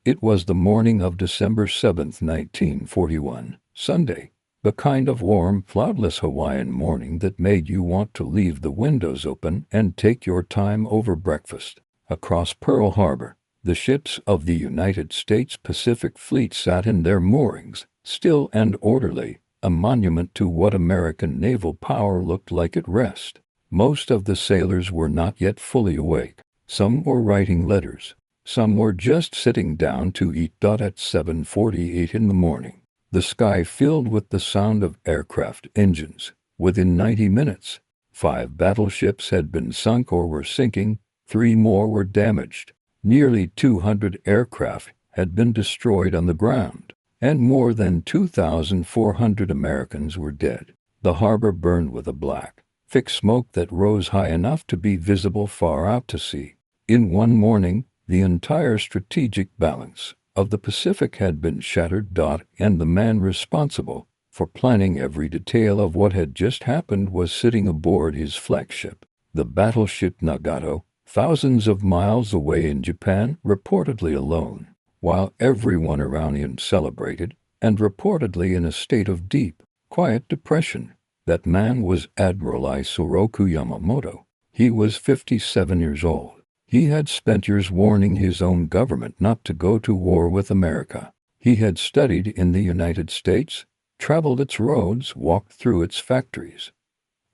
It was the morning of December 7th, 1941, Sunday, the kind of warm, cloudless Hawaiian morning that made you want to leave the windows open and take your time over breakfast. Across Pearl Harbor, the ships of the United States Pacific Fleet sat in their moorings, still and orderly, a monument to what American naval power looked like at rest. Most of the sailors were not yet fully awake. Some were writing letters. Some were just sitting down to eat. At 7:48 in the morning, the sky filled with the sound of aircraft engines. Within 90 minutes, 5 battleships had been sunk or were sinking, 3 more were damaged. Nearly 200 aircraft had been destroyed on the ground, and more than 2,400 Americans were dead. The harbor burned with a black, thick smoke that rose high enough to be visible far out to sea. In one morning, the entire strategic balance of the Pacific had been shattered. And the man responsible for planning every detail of what had just happened was sitting aboard his flagship, the battleship Nagato, thousands of miles away in Japan, reportedly alone, while everyone around him celebrated, and reportedly in a state of deep, quiet depression. That man was Admiral Isoroku Yamamoto. He was 57 years old. He had spent years warning his own government not to go to war with America. He had studied in the United States, traveled its roads, walked through its factories,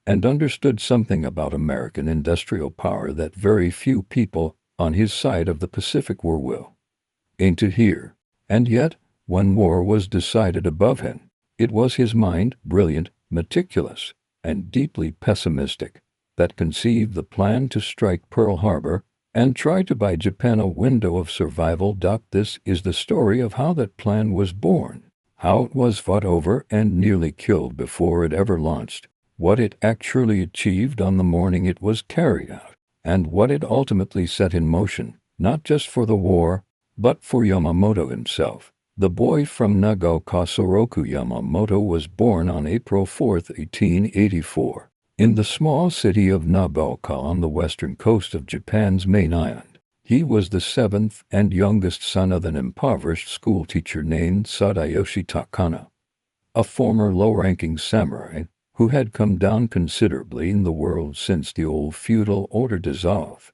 and understood something about American industrial power that very few people on his side of the Pacific were willing to hear. And yet, when war was decided above him, it was his mind, brilliant, meticulous, and deeply pessimistic, that conceived the plan to strike Pearl Harbor and try to buy Japan a window of survival. This is the story of how that plan was born, how it was fought over and nearly killed before it ever launched, what it actually achieved on the morning it was carried out, and what it ultimately set in motion, not just for the war, but for Yamamoto himself. The boy from Nagato, Isoroku Yamamoto, was born on April 4, 1884. In the small city of Nagoya on the western coast of Japan's main island. He was the 7th and youngest son of an impoverished schoolteacher named Sadayoshi Takano, a former low-ranking samurai who had come down considerably in the world since the old feudal order dissolved.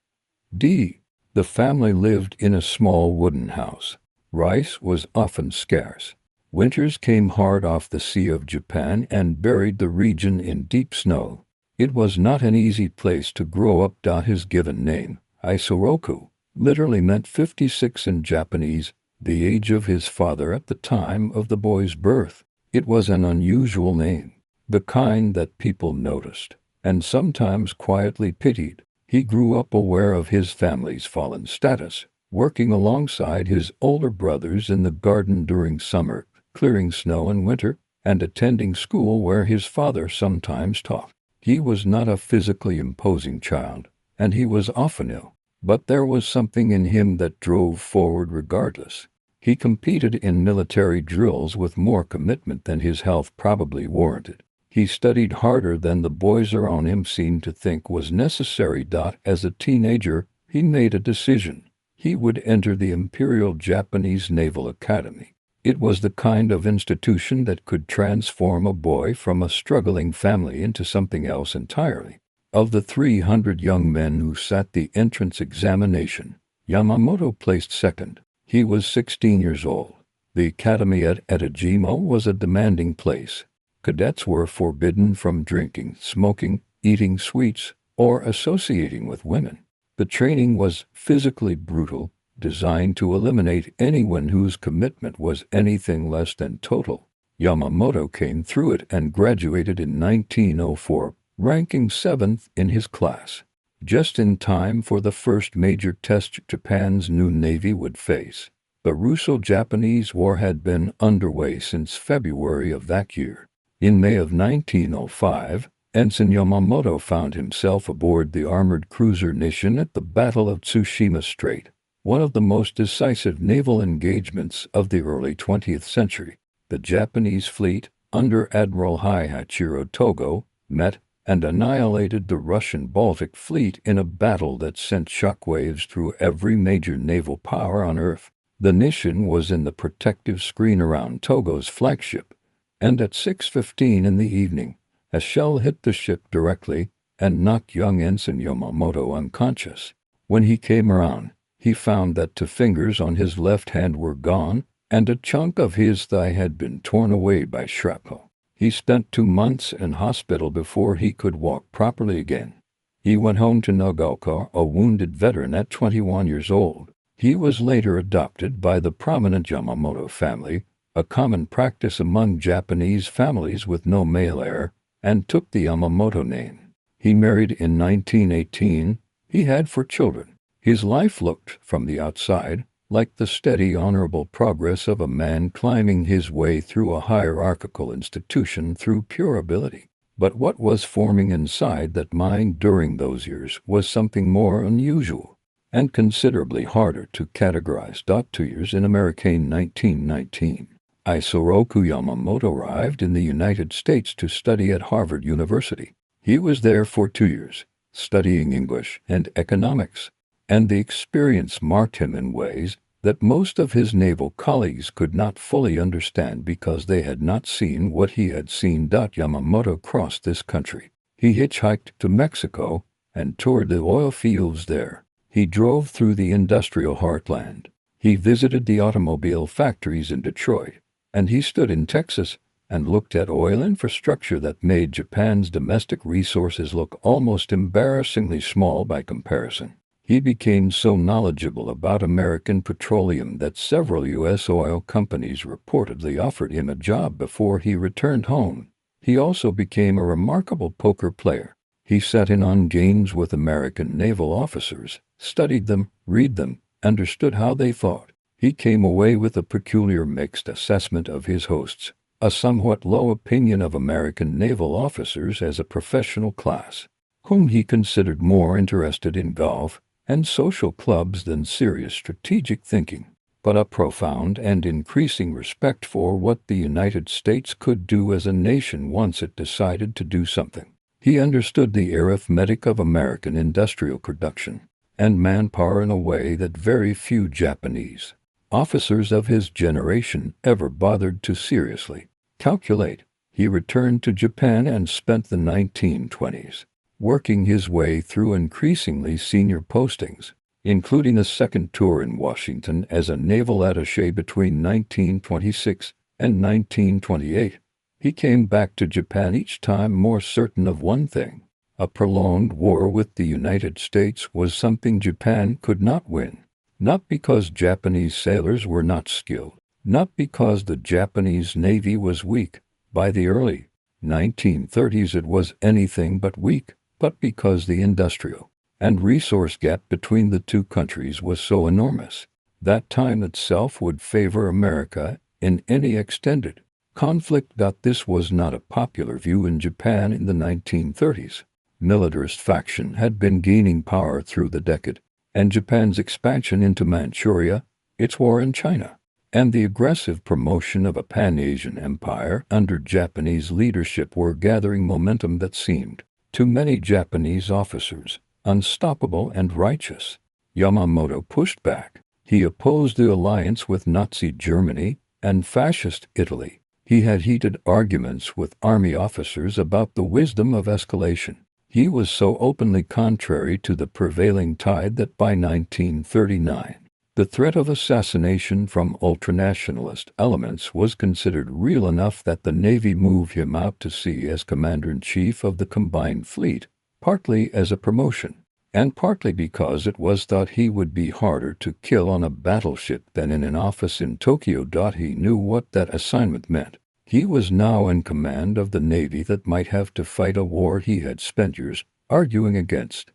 The family lived in a small wooden house. Rice was often scarce. Winters came hard off the Sea of Japan and buried the region in deep snow. It was not an easy place to grow up. His given name, Isoroku, literally meant 56 in Japanese, the age of his father at the time of the boy's birth. It was an unusual name, the kind that people noticed, and sometimes quietly pitied. He grew up aware of his family's fallen status, working alongside his older brothers in the garden during summer, clearing snow in winter, and attending school where his father sometimes taught. He was not a physically imposing child, and he was often ill, but there was something in him that drove forward regardless. He competed in military drills with more commitment than his health probably warranted. He studied harder than the boys around him seemed to think was necessary. As a teenager, he made a decision. He would enter the Imperial Japanese Naval Academy. It was the kind of institution that could transform a boy from a struggling family into something else entirely. Of the 300 young men who sat the entrance examination, Yamamoto placed second. He was 16 years old. The academy at Etajima was a demanding place. Cadets were forbidden from drinking, smoking, eating sweets, or associating with women. The training was physically brutal, designed to eliminate anyone whose commitment was anything less than total. Yamamoto came through it and graduated in 1904, ranking 7th in his class, just in time for the first major test Japan's new navy would face. The Russo-Japanese War had been underway since February of that year. In May of 1905, Ensign Yamamoto found himself aboard the armored cruiser Nishin at the Battle of Tsushima Strait, one of the most decisive naval engagements of the early 20th century. The Japanese fleet, under Admiral Hachiro Togo, met and annihilated the Russian Baltic Fleet in a battle that sent shockwaves through every major naval power on Earth. The Nishin was in the protective screen around Togo's flagship, and at 6:15 in the evening, a shell hit the ship directly and knocked young Ensign Yamamoto unconscious. When he came around, he found that 2 fingers on his left hand were gone, and a chunk of his thigh had been torn away by shrapnel. He spent 2 months in hospital before he could walk properly again. He went home to Nagaoka, a wounded veteran at 21 years old. He was later adopted by the prominent Yamamoto family, a common practice among Japanese families with no male heir, and took the Yamamoto name. He married in 1918. He had 4 children. His life looked, from the outside, like the steady, honorable progress of a man climbing his way through a hierarchical institution through pure ability. But what was forming inside that mind during those years was something more unusual and considerably harder to categorize. 2 years in America in 1919. Isoroku Yamamoto arrived in the United States to study at Harvard University. He was there for 2 years, studying English and economics, and the experience marked him in ways that most of his naval colleagues could not fully understand because they had not seen what he had seen. Yamamoto crossed this country. He hitchhiked to Mexico and toured the oil fields there. He drove through the industrial heartland. He visited the automobile factories in Detroit, and he stood in Texas and looked at oil infrastructure that made Japan's domestic resources look almost embarrassingly small by comparison. He became so knowledgeable about American petroleum that several U.S. oil companies reportedly offered him a job before he returned home. He also became a remarkable poker player. He sat in on games with American naval officers, studied them, read them, understood how they thought. He came away with a peculiar mixed assessment of his hosts, a somewhat low opinion of American naval officers as a professional class, whom he considered more interested in golf and social clubs than serious strategic thinking, but a profound and increasing respect for what the United States could do as a nation once it decided to do something. He understood the arithmetic of American industrial production and manpower in a way that very few Japanese officers of his generation ever bothered to seriously calculate. He returned to Japan and spent the 1920s working his way through increasingly senior postings, including a second tour in Washington as a naval attaché between 1926 and 1928. He came back to Japan each time more certain of one thing: a prolonged war with the United States was something Japan could not win. Not because Japanese sailors were not skilled, not because the Japanese Navy was weak. By the early 1930s it was anything but weak, but because the industrial and resource gap between the two countries was so enormous that time itself would favor America in any extended conflict. This was not a popular view in Japan in the 1930s. Militarist faction had been gaining power through the decade, and Japan's expansion into Manchuria, its war in China, and the aggressive promotion of a Pan-Asian empire under Japanese leadership were gathering momentum that seemed, to many Japanese officers, unstoppable and righteous. Yamamoto pushed back. He opposed the alliance with Nazi Germany and Fascist Italy. He had heated arguments with army officers about the wisdom of escalation. He was so openly contrary to the prevailing tide that by 1939, the threat of assassination from ultranationalist elements was considered real enough that the Navy moved him out to sea as Commander-in-Chief of the Combined Fleet, partly as a promotion, and partly because it was thought he would be harder to kill on a battleship than in an office in Tokyo. He knew what that assignment meant. He was now in command of the Navy that might have to fight a war he had spent years arguing against.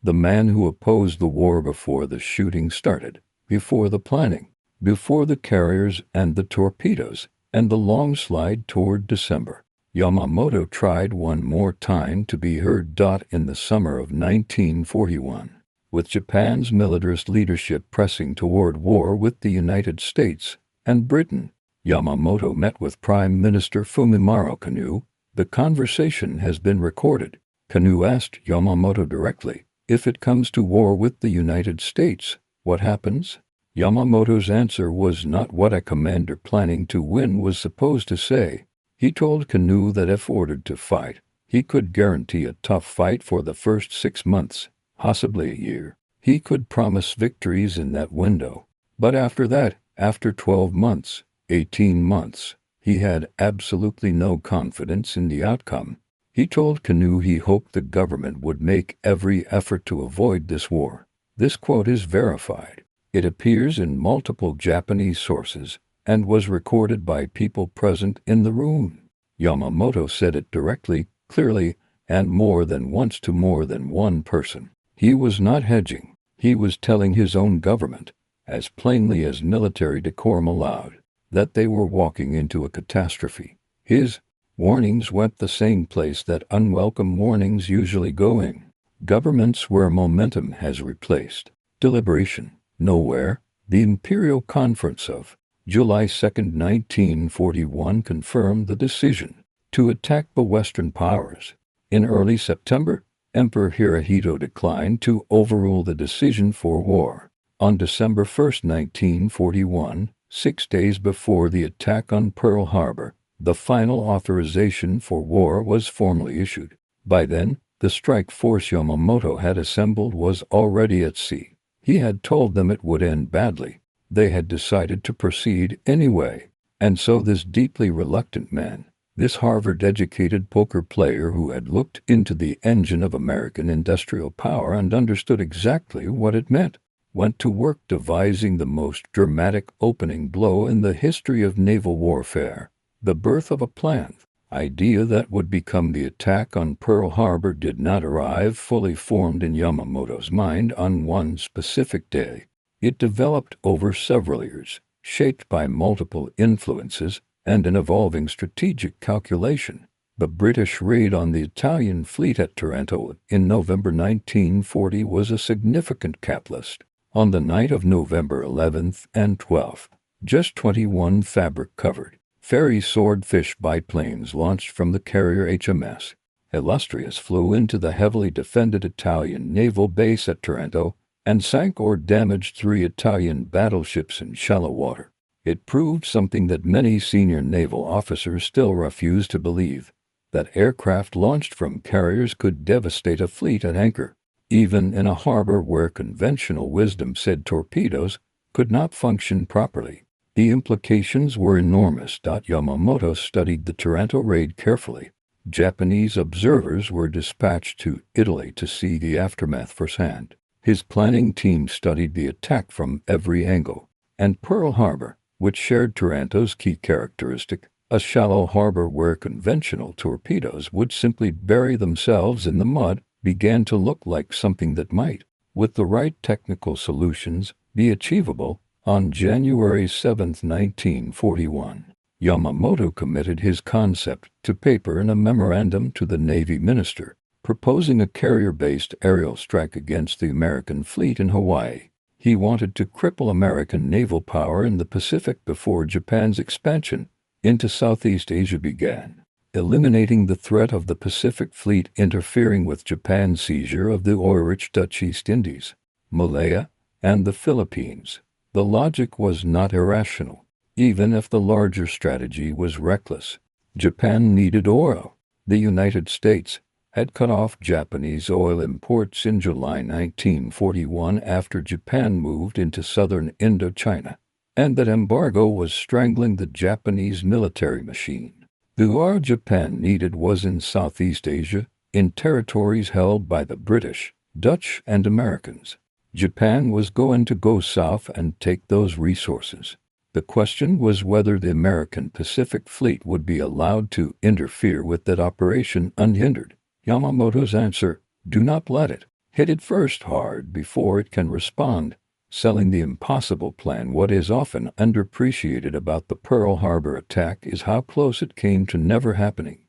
The man who opposed the war before the shooting started, before the planning, before the carriers and the torpedoes, and the long slide toward December. Yamamoto tried one more time to be heard. In the summer of 1941, with Japan's militarist leadership pressing toward war with the United States and Britain, Yamamoto met with Prime Minister Fumimaro Konoe. The conversation has been recorded. Konoe asked Yamamoto directly, "If it comes to war with the United States, what happens?" Yamamoto's answer was not what a commander planning to win was supposed to say. He told Canoe that if ordered to fight, he could guarantee a tough fight for the first 6 months, possibly a year. He could promise victories in that window. But after that, after 12 months, 18 months, he had absolutely no confidence in the outcome. He told Canoe he hoped the government would make every effort to avoid this war. This quote is verified. It appears in multiple Japanese sources and was recorded by people present in the room. Yamamoto said it directly, clearly, and more than once to more than one person. He was not hedging. He was telling his own government, as plainly as military decorum allowed, that they were walking into a catastrophe. His warnings went the same place that unwelcome warnings usually go in. Governments where momentum has replaced deliberation. Nowhere. The Imperial Conference of July 2, 1941 confirmed the decision to attack the Western powers. In early September, Emperor Hirohito declined to overrule the decision for war. On December 1, 1941, 6 days before the attack on Pearl Harbor, the final authorization for war was formally issued. By then, the strike force Yamamoto had assembled was already at sea. He had told them it would end badly. They had decided to proceed anyway. And so this deeply reluctant man, this Harvard-educated poker player who had looked into the engine of American industrial power and understood exactly what it meant, went to work devising the most dramatic opening blow in the history of naval warfare. The birth of a plan, idea that would become the attack on Pearl Harbor did not arrive fully formed in Yamamoto's mind on one specific day. It developed over several years, shaped by multiple influences and an evolving strategic calculation. The British raid on the Italian fleet at Taranto in November 1940 was a significant catalyst. On the night of November 11th and 12th, just 21 fabric-covered ferry swordfish biplanes launched from the carrier HMS Illustrious flew into the heavily defended Italian naval base at Taranto and sank or damaged 3 Italian battleships in shallow water. It proved something that many senior naval officers still refuse to believe, that aircraft launched from carriers could devastate a fleet at anchor, even in a harbor where conventional wisdom said torpedoes could not function properly. The implications were enormous. Yamamoto studied the Taranto raid carefully. Japanese observers were dispatched to Italy to see the aftermath firsthand. His planning team studied the attack from every angle, and Pearl Harbor, which shared Taranto's key characteristic, a shallow harbor where conventional torpedoes would simply bury themselves in the mud, began to look like something that might, with the right technical solutions, be achievable. On January 7, 1941, Yamamoto committed his concept to paper in a memorandum to the Navy minister, proposing a carrier-based aerial strike against the American fleet in Hawaii. He wanted to cripple American naval power in the Pacific before Japan's expansion into Southeast Asia began, eliminating the threat of the Pacific Fleet interfering with Japan's seizure of the oil-rich Dutch East Indies, Malaya, and the Philippines. The logic was not irrational, even if the larger strategy was reckless. Japan needed oil. The United States had cut off Japanese oil imports in July 1941 after Japan moved into southern Indochina, and that embargo was strangling the Japanese military machine. The oil Japan needed was in Southeast Asia, in territories held by the British, Dutch, and Americans. Japan was going to go south and take those resources. The question was whether the American Pacific Fleet would be allowed to interfere with that operation unhindered. Yamamoto's answer: do not let it. Hit it first hard before it can respond. Selling the impossible plan. What is often underappreciated about the Pearl Harbor attack is how close it came to never happening.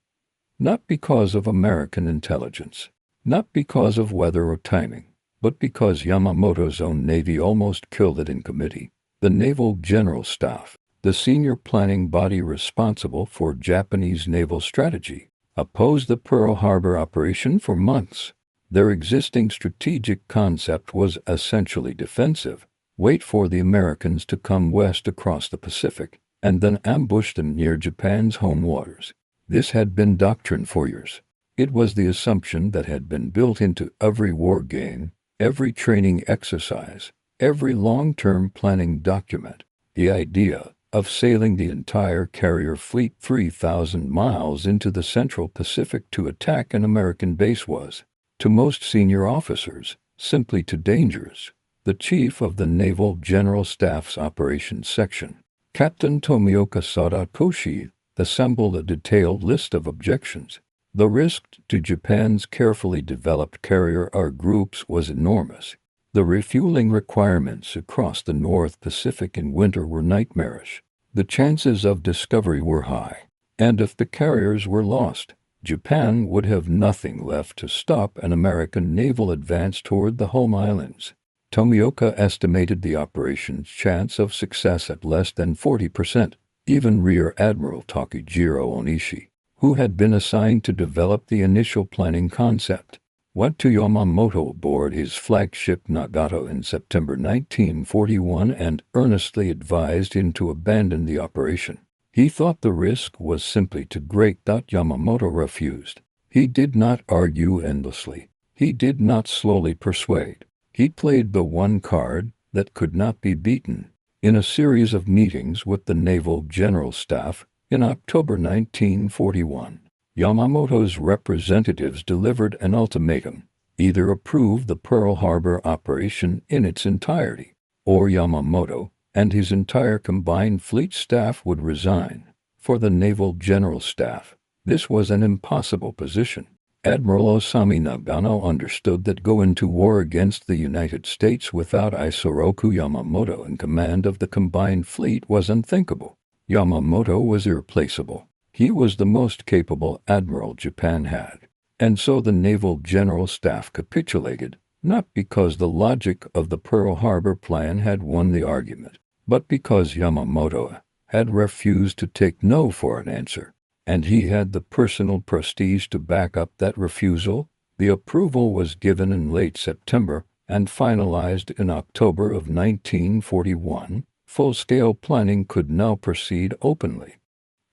Not because of American intelligence, not because of weather or timing, but because Yamamoto's own Navy almost killed it in committee. The Naval General Staff, the senior planning body responsible for Japanese naval strategy, opposed the Pearl Harbor operation for months. Their existing strategic concept was essentially defensive. wait for the Americans to come west across the Pacific, and then ambush them near Japan's home waters. This had been doctrine for years. It was the assumption that had been built into every war game, every training exercise, every long-term planning document. The idea of sailing the entire carrier fleet 3,000 miles into the central Pacific to attack an American base was, to most senior officers, simply too dangerous. The chief of the Naval General Staff's Operations Section, Captain Tomioka Sadakoshi, assembled a detailed list of objections. The risk to Japan's carefully developed carrier R groups was enormous. The refueling requirements across the North Pacific in winter were nightmarish. The chances of discovery were high, and if the carriers were lost, Japan would have nothing left to stop an American naval advance toward the home islands. Tomioka estimated the operation's chance of success at less than 40%. Even Rear Admiral Takejiro Onishi, who had been assigned to develop the initial planning concept, went to Yamamoto aboard his flagship Nagato in September 1941 and earnestly advised him to abandon the operation. He thought the risk was simply too great. Yamamoto refused. He did not argue endlessly. He did not slowly persuade. He played the one card that could not be beaten. In a series of meetings with the Naval General Staff in October 1941, Yamamoto's representatives delivered an ultimatum: either approve the Pearl Harbor operation in its entirety, or Yamamoto and his entire combined fleet staff would resign. For the Naval General Staff, this was an impossible position. Admiral Osamu Nagano understood that going to war against the United States without Isoroku Yamamoto in command of the combined fleet was unthinkable. Yamamoto was irreplaceable. He was the most capable admiral Japan had. And so the Naval General Staff capitulated, not because the logic of the Pearl Harbor plan had won the argument, but because Yamamoto had refused to take no for an answer. And he had the personal prestige to back up that refusal. The approval was given in late September and finalized in October of 1941. Full-scale planning could now proceed openly.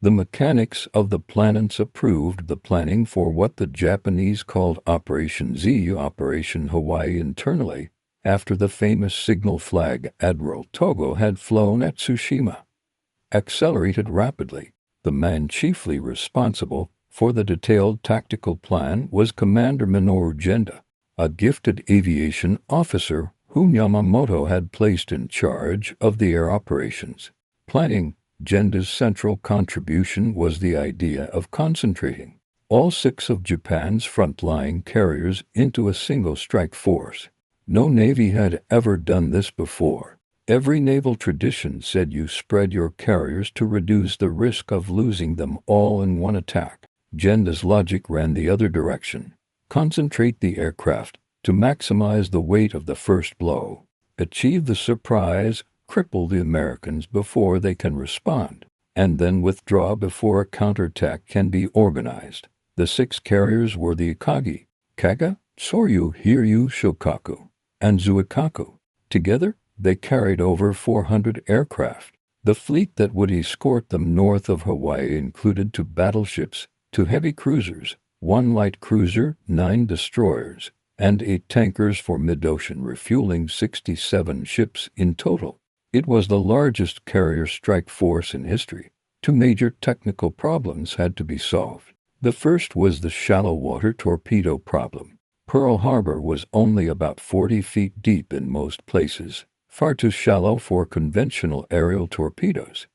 The mechanics of the planets approved the planning for what the Japanese called Operation Z, Operation Hawaii internally, after the famous signal flag Admiral Togo had flown at Tsushima. Accelerated rapidly. The man chiefly responsible for the detailed tactical plan was Commander Minoru Genda, a gifted aviation officer whom Yamamoto had placed in charge of the air operations. Planning, Genda's central contribution was the idea of concentrating all 6 of Japan's front-lying carriers into a single strike force. No navy had ever done this before. Every naval tradition said you spread your carriers to reduce the risk of losing them all in one attack. Genda's logic ran the other direction. Concentrate the aircraft to maximize the weight of the first blow. Achieve the surprise, cripple the Americans before they can respond, and then withdraw before a counterattack can be organized. The 6 carriers were the Ikagi, Kaga, Soryu, Hiryu, Shokaku, and Zuikaku. Together, they carried over 400 aircraft. The fleet that would escort them north of Hawaii included 2 battleships, 2 heavy cruisers, 1 light cruiser, 9 destroyers, and 8 tankers for mid-ocean refueling, 67 ships in total. It was the largest carrier strike force in history. 2 major technical problems had to be solved. The first was the shallow water torpedo problem. Pearl Harbor was only about 40 feet deep in most places, far too shallow for conventional aerial torpedoes,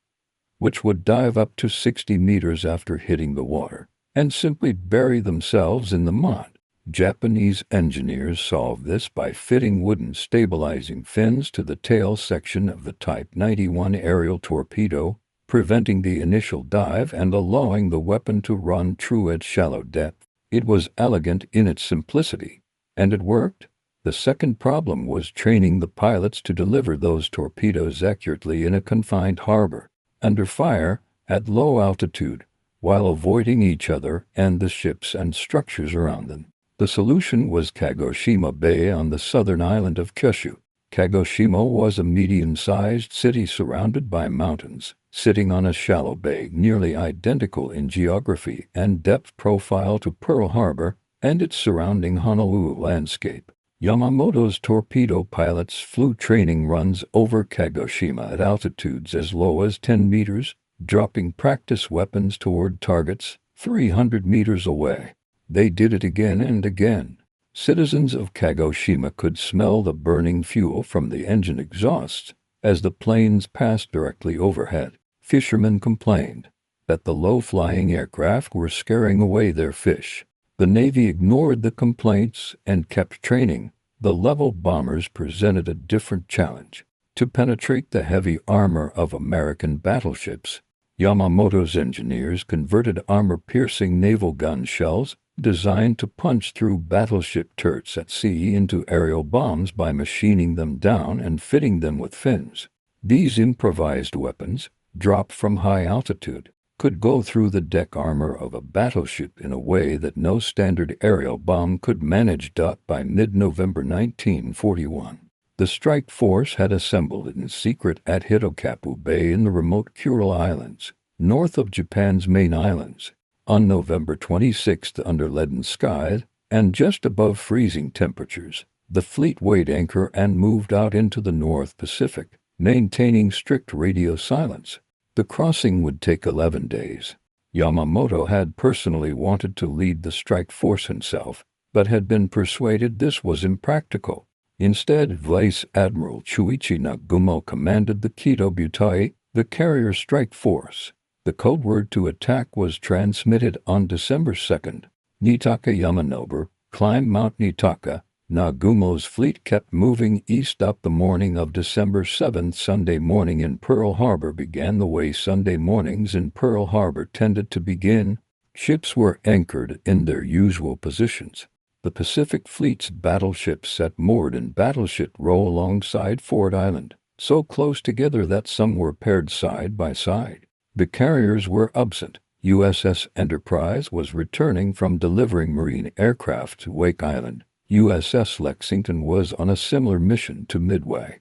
which would dive up to 60 meters after hitting the water and simply bury themselves in the mud. Japanese engineers solved this by fitting wooden stabilizing fins to the tail section of the Type 91 aerial torpedo, preventing the initial dive and allowing the weapon to run true at shallow depth. It was elegant in its simplicity, and it worked. The second problem was training the pilots to deliver those torpedoes accurately in a confined harbor, under fire, at low altitude, while avoiding each other and the ships and structures around them. The solution was Kagoshima Bay on the southern island of Kyushu. Kagoshima was a medium-sized city surrounded by mountains, sitting on a shallow bay nearly identical in geography and depth profile to Pearl Harbor and its surrounding Honolulu landscape. Yamamoto's torpedo pilots flew training runs over Kagoshima at altitudes as low as 10 meters, dropping practice weapons toward targets 300 meters away. They did it again and again. Citizens of Kagoshima could smell the burning fuel from the engine exhausts as the planes passed directly overhead. Fishermen complained that the low-flying aircraft were scaring away their fish. The Navy ignored the complaints and kept training. The level bombers presented a different challenge: to penetrate the heavy armor of American battleships. Yamamoto's engineers converted armor-piercing naval gun shells designed to punch through battleship turrets at sea into aerial bombs by machining them down and fitting them with fins. These improvised weapons, dropped from high altitude, could go through the deck armor of a battleship in a way that no standard aerial bomb could manage. By mid-November 1941, the strike force had assembled in secret at Hitokapu Bay in the remote Kuril Islands, north of Japan's main islands. On November 26, under leaden skies and just above freezing temperatures, the fleet weighed anchor and moved out into the North Pacific, maintaining strict radio silence. The crossing would take 11 days. Yamamoto had personally wanted to lead the strike force himself, but had been persuaded this was impractical. Instead, Vice Admiral Chuichi Nagumo commanded the Kito Butai, the carrier strike force. The code word to attack was transmitted on December 2nd. Nitaka Yamanobu, climb Mount Nitaka. Nagumo's fleet kept moving east up. The morning of December 7th, Sunday morning in Pearl Harbor, began the way Sunday mornings in Pearl Harbor tended to begin. Ships were anchored in their usual positions. The Pacific Fleet's battleships sat moored in Battleship Row alongside Ford Island, so close together that some were paired side by side. The carriers were absent. USS Enterprise was returning from delivering marine aircraft to Wake Island. USS Lexington was on a similar mission to Midway.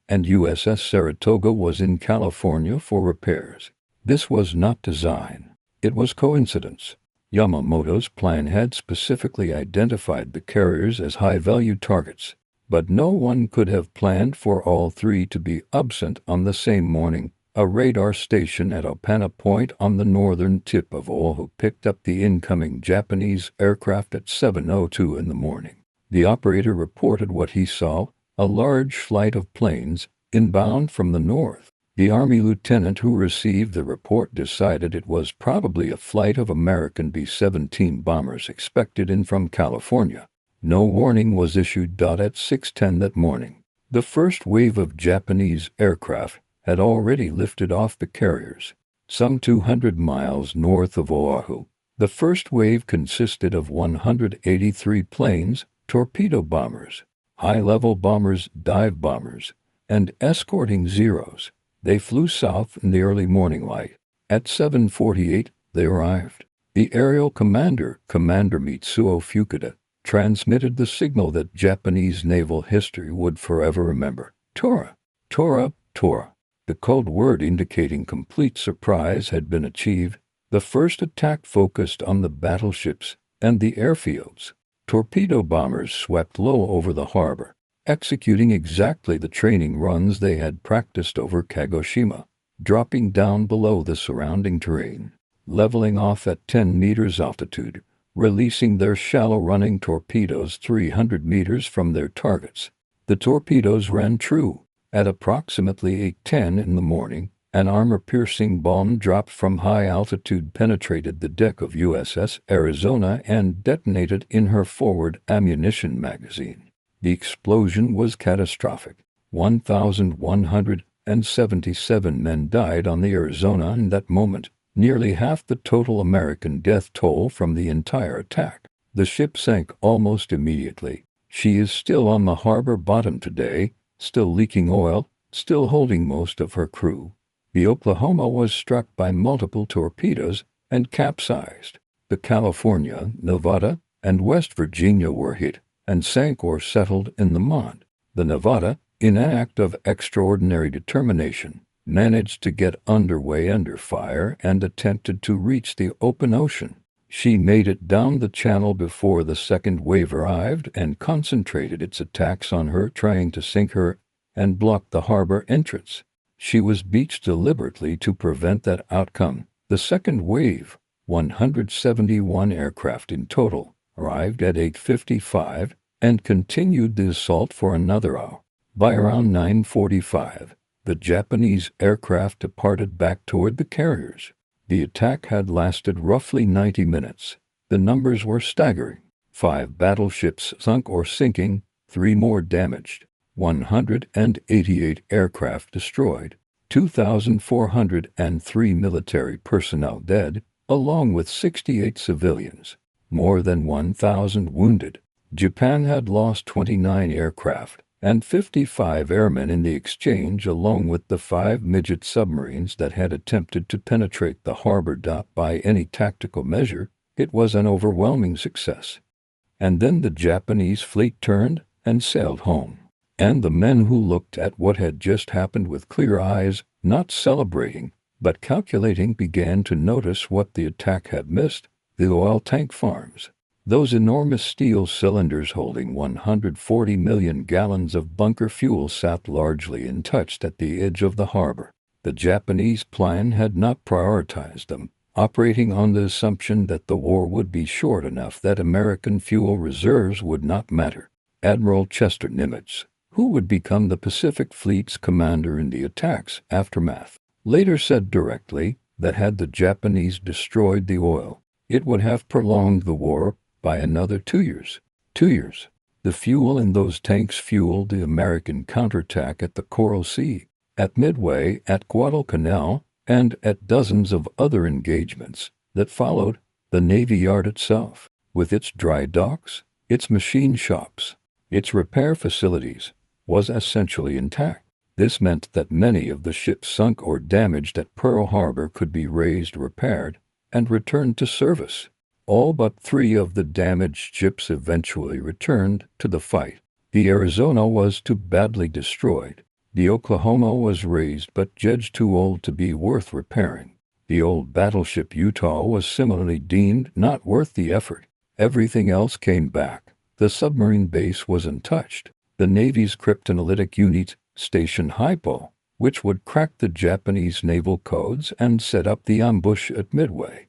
And USS Saratoga was in California for repairs. This was not design. It was coincidence. Yamamoto's plan had specifically identified the carriers as high-value targets, but no one could have planned for all three to be absent on the same morning. A radar station at Opana Point on the northern tip of Oahu picked up the incoming Japanese aircraft at 7:02 in the morning. The operator reported what he saw: a large flight of planes inbound from the north. The Army lieutenant who received the report decided it was probably a flight of American B-17 bombers expected in from California. No warning was issued. At 6:10 that morning, the first wave of Japanese aircraft had already lifted off the carriers. Some 200 miles north of Oahu, the first wave consisted of 183 planes, torpedo bombers, high-level bombers, dive bombers, and escorting Zeros. They flew south in the early morning light. At 7:48, they arrived. The aerial commander, Commander Mitsuo Fukuda, transmitted the signal that Japanese naval history would forever remember: Tora, Tora, Tora. The code word indicating complete surprise had been achieved. The first attack focused on the battleships and the airfields. Torpedo bombers swept low over the harbor, executing exactly the training runs they had practiced over Kagoshima, dropping down below the surrounding terrain, leveling off at 10 meters altitude, releasing their shallow-running torpedoes 300 meters from their targets. The torpedoes ran true. At approximately 8:10 in the morning, an armor-piercing bomb dropped from high altitude penetrated the deck of USS Arizona and detonated in her forward ammunition magazine. The explosion was catastrophic. 1,177 men died on the Arizona in that moment, nearly half the total American death toll from the entire attack. The ship sank almost immediately. She is still on the harbor bottom today, still leaking oil, still holding most of her crew. The Oklahoma was struck by multiple torpedoes and capsized. The California, Nevada, and West Virginia were hit and sank or settled in the Mont. The Nevada, in an act of extraordinary determination, managed to get underway under fire and attempted to reach the open ocean. She made it down the channel before the second wave arrived and concentrated its attacks on her, trying to sink her and block the harbor entrance. She was beached deliberately to prevent that outcome. The second wave, 171 aircraft in total, arrived at 8:55 and continued the assault for another hour. By around 9:45, the Japanese aircraft departed back toward the carriers. The attack had lasted roughly 90 minutes. The numbers were staggering. 5 battleships sunk or sinking, 3 more damaged, 188 aircraft destroyed, 2,403 military personnel dead, along with 68 civilians, more than 1,000 wounded. Japan had lost 29 aircraft and 55 airmen in the exchange, along with the 5 midget submarines that had attempted to penetrate the harbor. By any tactical measure, it was an overwhelming success. And then the Japanese fleet turned and sailed home. And the men who looked at what had just happened with clear eyes, not celebrating, but calculating, began to notice what the attack had missed: the oil tank farms. Those enormous steel cylinders holding 140 million gallons of bunker fuel sat largely untouched at the edge of the harbor. The Japanese plan had not prioritized them, operating on the assumption that the war would be short enough that American fuel reserves would not matter. Admiral Chester Nimitz, who would become the Pacific Fleet's commander in the attack's aftermath, later said directly that had the Japanese destroyed the oil, it would have prolonged the war by another 2 years. 2 years. The fuel in those tanks fueled the American counterattack at the Coral Sea, at Midway, at Guadalcanal, and at dozens of other engagements that followed. The Navy Yard itself, with its dry docks, its machine shops, its repair facilities, was essentially intact. This meant that many of the ships sunk or damaged at Pearl Harbor could be raised, repaired, and returned to service. All but 3 of the damaged ships eventually returned to the fight. The Arizona was too badly destroyed. The Oklahoma was raised but judged too old to be worth repairing. The old battleship Utah was similarly deemed not worth the effort. Everything else came back. The submarine base was untouched. The Navy's cryptanalytic unit, Station Hypo, which would crack the Japanese naval codes and set up the ambush at Midway,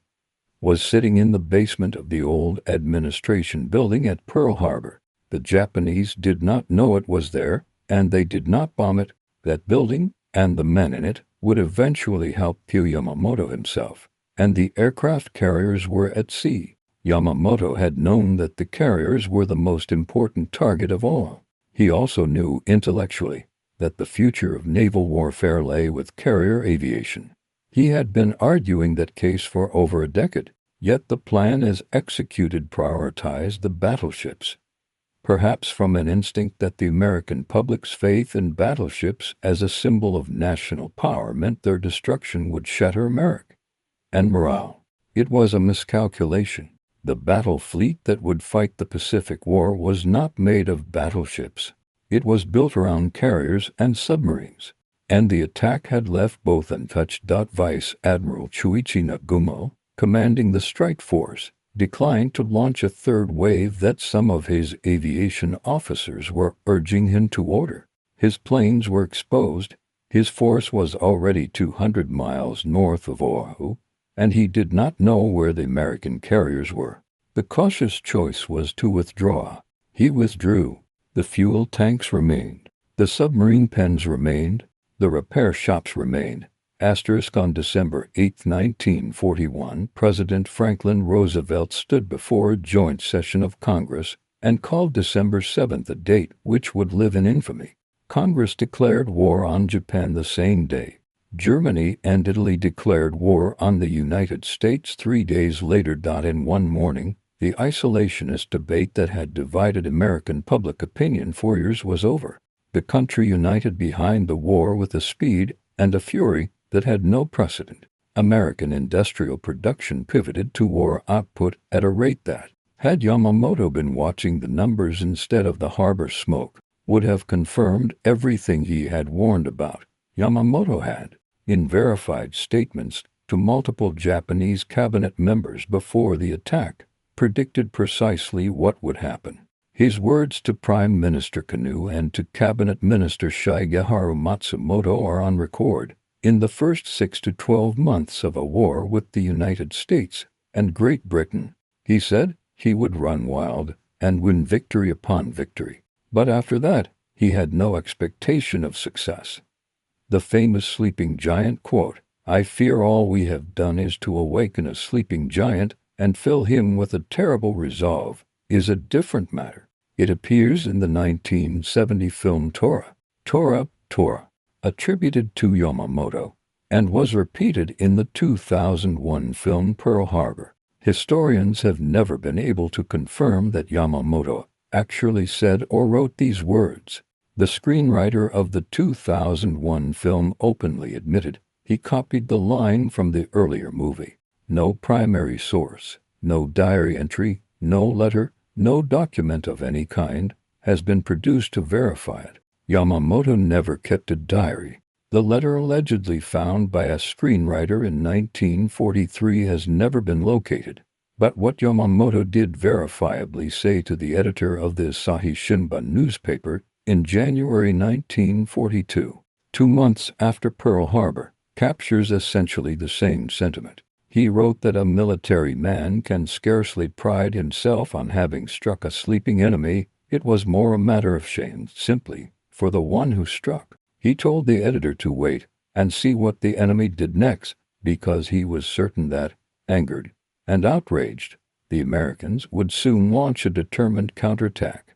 was sitting in the basement of the old administration building at Pearl Harbor. The Japanese did not know it was there, and they did not bomb it. That building and the men in it would eventually help kill Yamamoto himself, and the aircraft carriers were at sea. Yamamoto had known that the carriers were the most important target of all. He also knew intellectually that the future of naval warfare lay with carrier aviation. He had been arguing that case for over a decade, yet the plan as executed prioritized the battleships. Perhaps from an instinct that the American public's faith in battleships as a symbol of national power meant their destruction would shatter America and morale. It was a miscalculation. The battle fleet that would fight the Pacific War was not made of battleships. It was built around carriers and submarines. And the attack had left both untouched. Vice Admiral Chuichi Nagumo, commanding the strike force, declined to launch a third wave that some of his aviation officers were urging him to order. His planes were exposed. His force was already 200 miles north of Oahu, and he did not know where the American carriers were. The cautious choice was to withdraw. He withdrew. The fuel tanks remained. The submarine pens remained. The repair shops remained. On December 8, 1941, President Franklin Roosevelt stood before a joint session of Congress and called December 7 a date which would live in infamy. Congress declared war on Japan the same day. Germany and Italy declared war on the United States 3 days later. In one morning, the isolationist debate that had divided American public opinion for years was over. The country united behind the war with a speed and a fury that had no precedent. American industrial production pivoted to war output at a rate that, had Yamamoto been watching the numbers instead of the harbor smoke, would have confirmed everything he had warned about. Yamamoto had, in verified statements to multiple Japanese cabinet members before the attack, predicted precisely what would happen. His words to Prime Minister Kanu and to Cabinet Minister Shigeharu Matsumoto are on record. In the first 6 to 12 months of a war with the United States and Great Britain, he said, he would run wild and win victory upon victory. But after that, he had no expectation of success. The famous sleeping giant quote, "I fear all we have done is to awaken a sleeping giant and fill him with a terrible resolve," is a different matter. It appears in the 1970 film Tora, attributed to Yamamoto, and was repeated in the 2001 film Pearl Harbor. Historians have never been able to confirm that Yamamoto actually said or wrote these words. The screenwriter of the 2001 film openly admitted he copied the line from the earlier movie. No primary source, no diary entry, no letter, no document of any kind has been produced to verify it. Yamamoto never kept a diary. The letter allegedly found by a screenwriter in 1943 has never been located. But what Yamamoto did verifiably say to the editor of the Asahi Shimbun newspaper in January 1942, 2 months after Pearl Harbor, captures essentially the same sentiment. He wrote that a military man can scarcely pride himself on having struck a sleeping enemy. It was more a matter of shame, simply, for the one who struck. He told the editor to wait and see what the enemy did next, because he was certain that, angered and outraged, the Americans would soon launch a determined counterattack.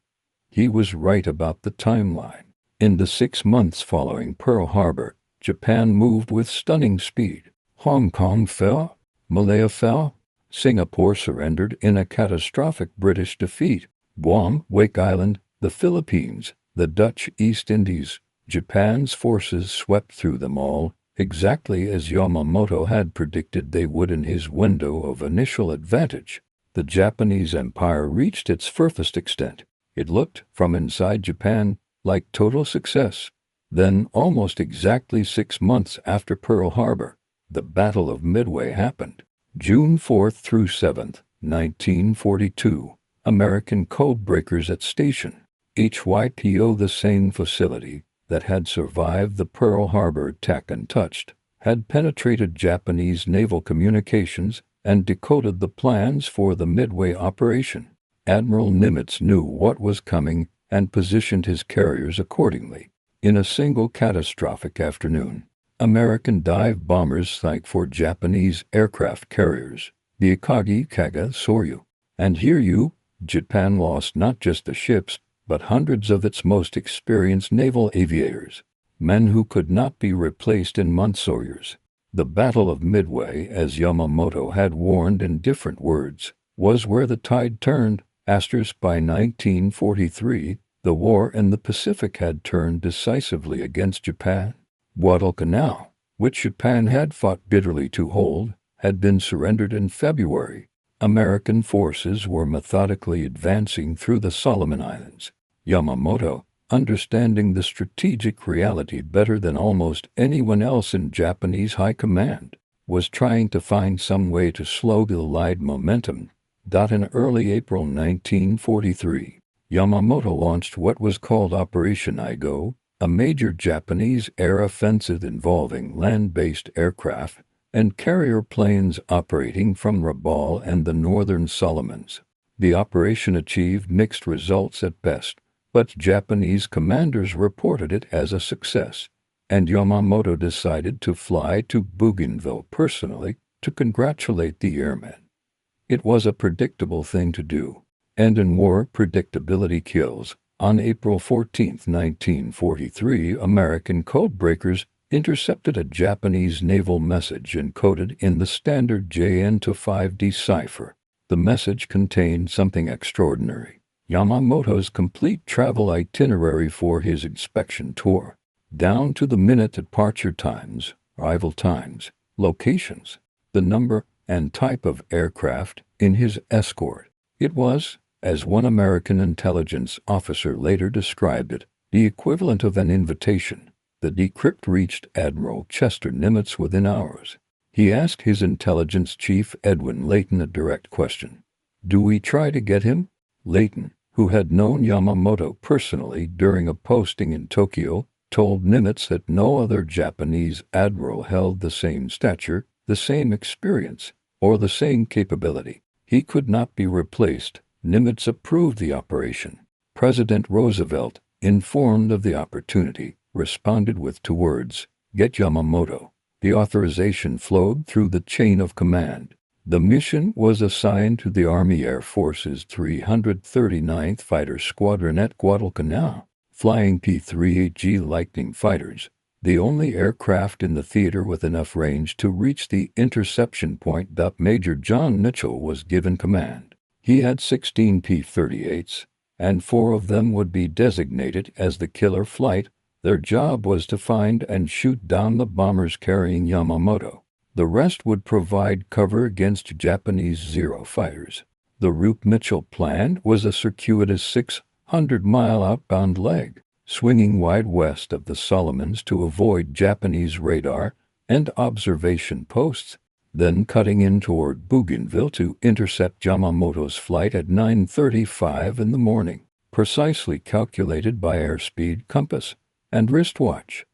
He was right about the timeline. In the 6 months following Pearl Harbor, Japan moved with stunning speed. Hong Kong fell, Malaya fell, Singapore surrendered in a catastrophic British defeat, Guam, Wake Island, the Philippines, the Dutch East Indies. Japan's forces swept through them all, exactly as Yamamoto had predicted they would in his window of initial advantage. The Japanese Empire reached its furthest extent. It looked, from inside Japan, like total success. Then, almost exactly 6 months after Pearl Harbor, the Battle of Midway happened. June 4th through 7th, 1942, American codebreakers at Station HYPO, the same facility that had survived the Pearl Harbor attack untouched, had penetrated Japanese naval communications and decoded the plans for the Midway operation. Admiral Nimitz knew what was coming and positioned his carriers accordingly. In a single catastrophic afternoon, American dive bombers sank 4 Japanese aircraft carriers, the Akagi, Kaga, Soryu. And Japan lost not just the ships, but hundreds of its most experienced naval aviators, men who could not be replaced in Monsoyers. The Battle of Midway, as Yamamoto had warned in different words, was where the tide turned. By 1943, the war in the Pacific had turned decisively against Japan. Guadalcanal, which Japan had fought bitterly to hold, had been surrendered in February. American forces were methodically advancing through the Solomon Islands. Yamamoto, understanding the strategic reality better than almost anyone else in Japanese high command, was trying to find some way to slow the Allied momentum. In early April 1943, Yamamoto launched what was called Operation Igo, a major Japanese air offensive involving land-based aircraft and carrier planes operating from Rabaul and the Northern Solomons. The operation achieved mixed results at best, but Japanese commanders reported it as a success, and Yamamoto decided to fly to Bougainville personally to congratulate the airmen. It was a predictable thing to do, and in war predictability kills. On April 14, 1943, American codebreakers intercepted a Japanese naval message encoded in the standard JN-5D cipher. The message contained something extraordinary: Yamamoto's complete travel itinerary for his inspection tour, down to the minute departure times, arrival times, locations, the number and type of aircraft in his escort. It was, as one American intelligence officer later described it, the equivalent of an invitation. The decrypt reached Admiral Chester Nimitz within hours. He asked his intelligence chief Edwin Layton a direct question. "Do we try to get him?" Layton, who had known Yamamoto personally during a posting in Tokyo, told Nimitz that no other Japanese admiral held the same stature, the same experience, or the same capability. He could not be replaced. Nimitz approved the operation. President Roosevelt, informed of the opportunity, responded with two words: "Get Yamamoto." The authorization flowed through the chain of command. The mission was assigned to the Army Air Force's 339th Fighter Squadron at Guadalcanal, flying P-3G Lightning fighters, the only aircraft in the theater with enough range to reach the interception point. Major John Mitchell was given command. He had 16 P-38s, and 4 of them would be designated as the killer flight. Their job was to find and shoot down the bombers carrying Yamamoto. The rest would provide cover against Japanese Zero fighters. The route Mitchell planned was a circuitous 600-mile outbound leg, swinging wide west of the Solomons to avoid Japanese radar and observation posts, then cutting in toward Bougainville to intercept Yamamoto's flight at 9:35 in the morning, precisely calculated by airspeed compass and wristwatch.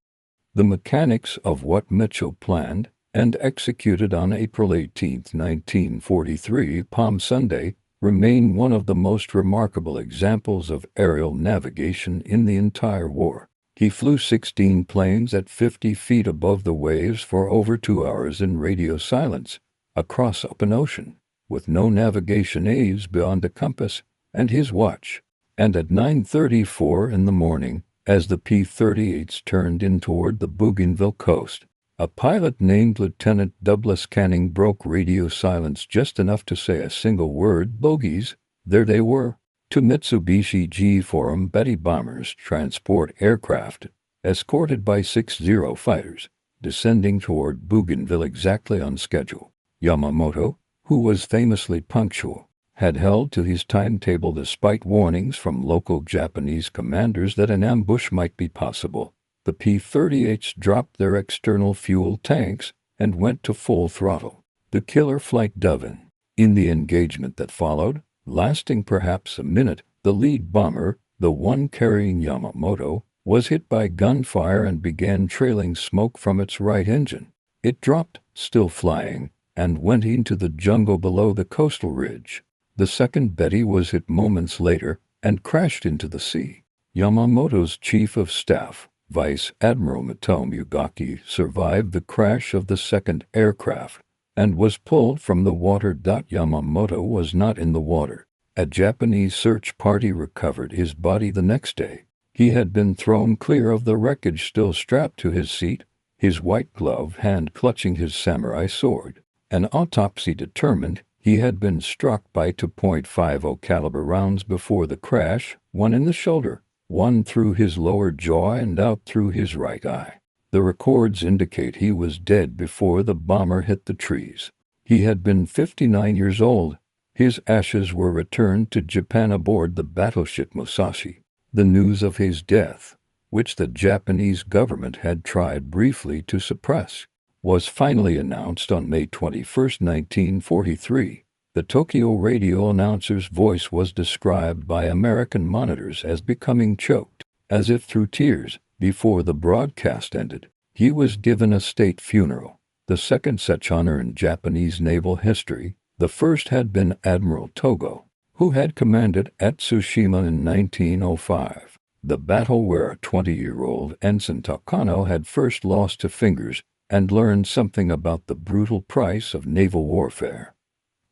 The mechanics of what Mitchell planned and executed on April 18, 1943, Palm Sunday, remain one of the most remarkable examples of aerial navigation in the entire war. He flew 16 planes at 50 feet above the waves for over 2 hours in radio silence, across open ocean, with no navigation aids beyond the compass and his watch. And at 9:34 in the morning, as the P-38s turned in toward the Bougainville coast, a pilot named Lieutenant Douglas Canning broke radio silence just enough to say a single word: "Bogies." There they were. Two Mitsubishi G-Forum Betty bombers transport aircraft, escorted by 6 Zero fighters, descending toward Bougainville exactly on schedule. Yamamoto, who was famously punctual, had held to his timetable despite warnings from local Japanese commanders that an ambush might be possible. The P-38s dropped their external fuel tanks and went to full throttle. The killer flight dove in. In the engagement that followed, lasting perhaps a minute, the lead bomber, the one carrying Yamamoto, was hit by gunfire and began trailing smoke from its right engine. It dropped, still flying, and went into the jungle below the coastal ridge. The second Betty was hit moments later and crashed into the sea. Yamamoto's chief of staff, Vice Admiral Mitomi Ugaki, survived the crash of the second aircraft and was pulled from the water. Yamamoto was not in the water. A Japanese search party recovered his body the next day. He had been thrown clear of the wreckage, still strapped to his seat, his white gloved hand clutching his samurai sword. An autopsy determined he had been struck by 2.50 caliber rounds before the crash, one in the shoulder, one through his lower jaw and out through his right eye. The records indicate he was dead before the bomber hit the trees. He had been 59 years old. His ashes were returned to Japan aboard the battleship Musashi. The news of his death, which the Japanese government had tried briefly to suppress, was finally announced on May 21, 1943. The Tokyo radio announcer's voice was described by American monitors as becoming choked, as if through tears, before the broadcast ended. He was given a state funeral, the second such honor in Japanese naval history. The first had been Admiral Togo, who had commanded at Tsushima in 1905, the battle where a 20-year-old Ensign Takano had first lost 2 fingers and learned something about the brutal price of naval warfare.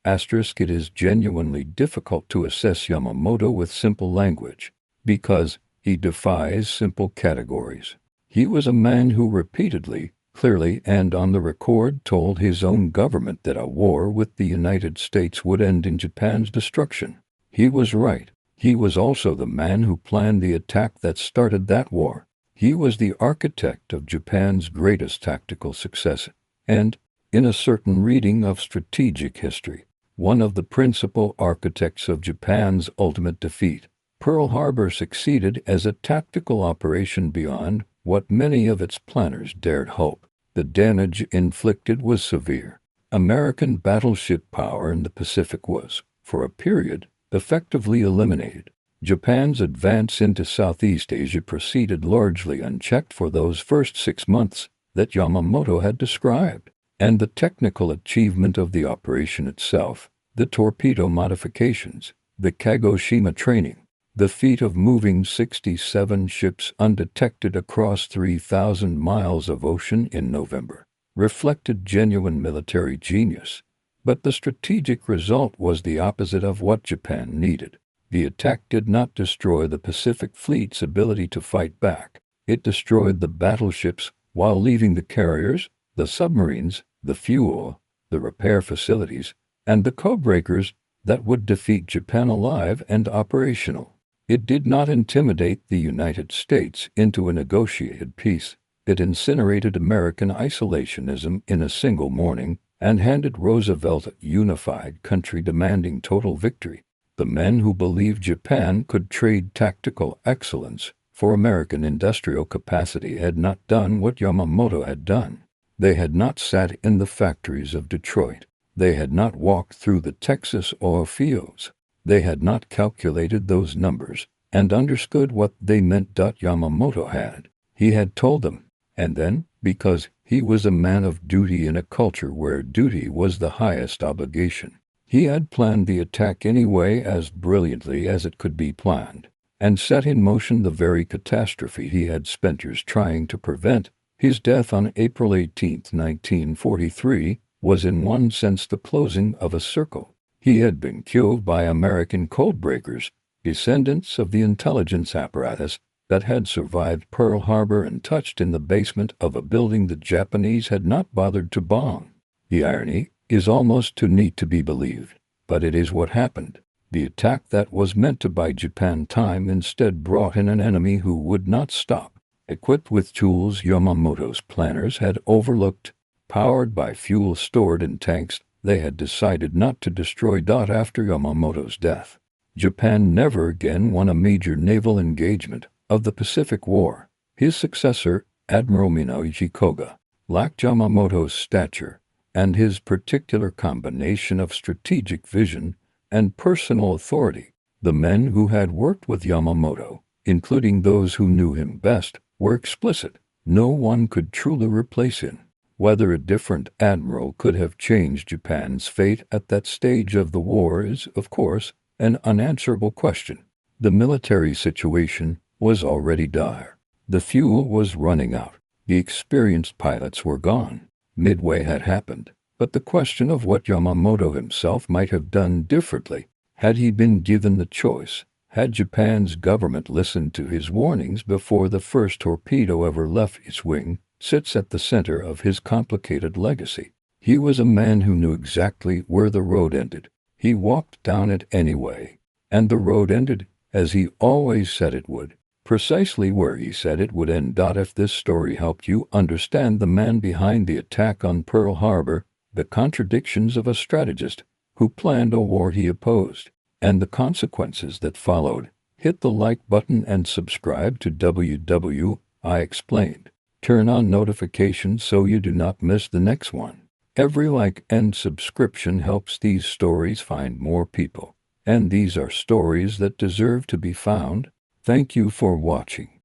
It is genuinely difficult to assess Yamamoto with simple language, because he defies simple categories. He was a man who repeatedly, clearly and on the record told his own government that a war with the United States would end in Japan's destruction. He was right. He was also the man who planned the attack that started that war. He was the architect of Japan's greatest tactical success, and, in a certain reading of strategic history, one of the principal architects of Japan's ultimate defeat. Pearl Harbor succeeded as a tactical operation beyond what many of its planners dared hope. The damage inflicted was severe. American battleship power in the Pacific was, for a period, effectively eliminated. Japan's advance into Southeast Asia proceeded largely unchecked for those first 6 months that Yamamoto had described, and the technical achievement of the operation itself, the torpedo modifications, the Kagoshima training, the feat of moving 67 ships undetected across 3,000 miles of ocean in November, reflected genuine military genius. But the strategic result was the opposite of what Japan needed. The attack did not destroy the Pacific Fleet's ability to fight back. It destroyed the battleships while leaving the carriers, the submarines, the fuel, the repair facilities, and the codebreakers that would defeat Japan alive and operational. It did not intimidate the United States into a negotiated peace. It incinerated American isolationism in a single morning and handed Roosevelt a unified country demanding total victory. The men who believed Japan could trade tactical excellence for American industrial capacity had not done what Yamamoto had done. They had not sat in the factories of Detroit. They had not walked through the Texas oil fields. They had not calculated those numbers and understood what they meant. Yamamoto had. He had told them. And then, because he was a man of duty in a culture where duty was the highest obligation, he had planned the attack anyway as brilliantly as it could be planned, and set in motion the very catastrophe he had spent years trying to prevent. His death on April 18, 1943, was in one sense the closing of a circle. He had been killed by American codebreakers, descendants of the intelligence apparatus that had survived Pearl Harbor and touched in the basement of a building the Japanese had not bothered to bomb. The irony is almost too neat to be believed, but it is what happened. The attack that was meant to buy Japan time instead brought in an enemy who would not stop, equipped with tools Yamamoto's planners had overlooked, powered by fuel stored in tanks they had decided not to destroy. After Yamamoto's death, Japan never again won a major naval engagement of the Pacific War. His successor, Admiral Isoroku, lacked Yamamoto's stature and his particular combination of strategic vision and personal authority. The men who had worked with Yamamoto, including those who knew him best, were explicit. No one could truly replace him. Whether a different admiral could have changed Japan's fate at that stage of the war is, of course, an unanswerable question. The military situation was already dire. The fuel was running out. The experienced pilots were gone. Midway had happened, but the question of what Yamamoto himself might have done differently, had he been given the choice, had Japan's government listened to his warnings before the first torpedo ever left its wing, sits at the center of his complicated legacy. He was a man who knew exactly where the road ended. He walked down it anyway, and the road ended, as he always said it would, precisely where he said it would end. If this story helped you understand the man behind the attack on Pearl Harbor, the contradictions of a strategist who planned a war he opposed, and the consequences that followed, hit the like button and subscribe to WWI Explained. Turn on notifications so you do not miss the next one. Every like and subscription helps these stories find more people, and these are stories that deserve to be found. Thank you for watching.